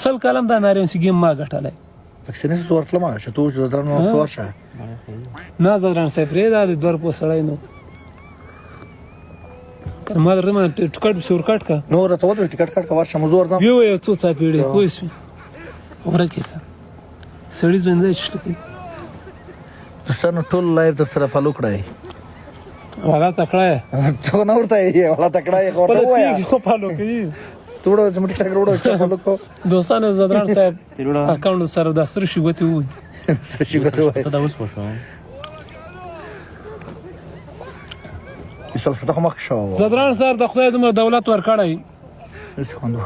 سل کالم دا ناریم سي ګیم ما ګټلی پکستاني څه ورتلم چې تو زدران نو څه ورشه نه زدران صاحب پرېږده د دوه روپو سړی نو که ما درته ما ټکټ پسې ورکټ که نو راته ودرې ټکټ کټ که ورشه مو زه ورځم یو یو څو څاپېړې پوه شوې ورک یې که سړي ژوندی چشته کوي دوستانو ټول لایف در سره فالو کړئ والا تکړه یې ته نه ورته یې والا تکړه یې خو ورته ووایه خو فالو کوي ته وړو زموږ ټکټ وړو چې فالو کو دوستانو زدران صاحب اکاونټ سره دا ستر شي ګوتې ووي څه شي ګوتې ووایه ته دا اوس وشو ایسال شو ته خو مخکې شوه زدران صاحب د خدای دومره دولت ورکړی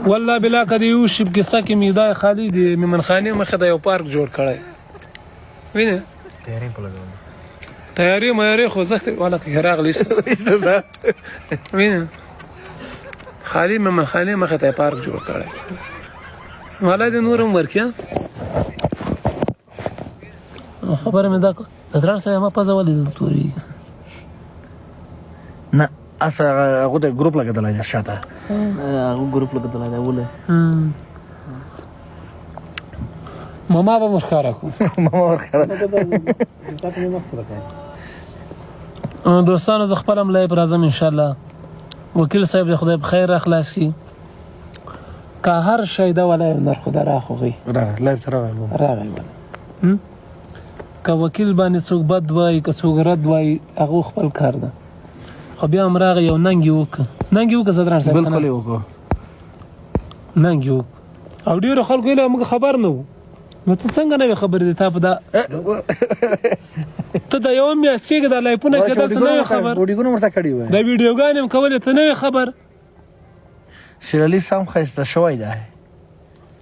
والله بلا که د یو شي په کیسه کې مې دا خالي د میمنخانې مخې ته یو پارک جوړ کړی وینې تیارې میارې خوځښت والا که راغلی وینې خالي میمنخانې مخې ته یې پارک جوړ کړی والا دې نور هم ورکړي خبره مې دا زدران صاحب ما پزه ولې دلته توري نه اصلا هغه د ګروپ لګېدلی دی شاته هغه ګروپ لګېدلی دی ولې ماما به مو ښکاره کړو ماما ورښکاره دوستانو زه خپل هم لایف راځم انشاءالله وکیل صاحب د خدای په خیر را خلاص کړي که هر شی ده ولا یو نرخ ده راخوغي لایف ته راغی راغی که وکیل باندې څوک بد وایي که څوک رد وایي هغه خپل کار ده خو بیا هم راغی یو ننګ یې وکړه ننګ یې وکړه زدران صاحب بلکل یې وکړو ننګ یې وکړه او ډېرو خلکو یې موږ خبر نه وو نو ته څنګه نه وې خبر دي تا په دا ته د یوه میاشت کېږي دا لایفونه کېدل ته نه وې خبر ویډیوګونه ورته کړي وای دا ویډیوګانې هم کولې ته نه وې خبر شیر علي سم ښایسته شوی دی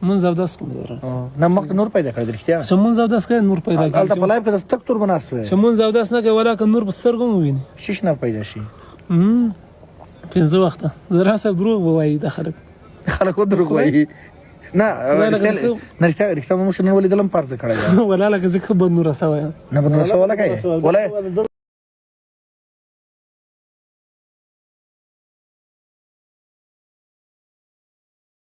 مونځ اودس کوم زدران صاحب نه مخکې نور پیدا کړی دی رښتیا چې مونځ اودس کوې نور پیدا هلته په کېږي لایف کې د تک تور به ناست وی چې مونځ اودس نه کوې ولا که نور په سترګو هم وویني شیش نه پیدا شي 5 وخته زدران صاحب دروغ به وایي دا خلک خلک ودروغ وایي نه رښتیا مو موږ نن ولیدلم پارک ته کړی ولا لکه زه ښه بد نوره سوی یم نه بدنه شو ولا کوي ولا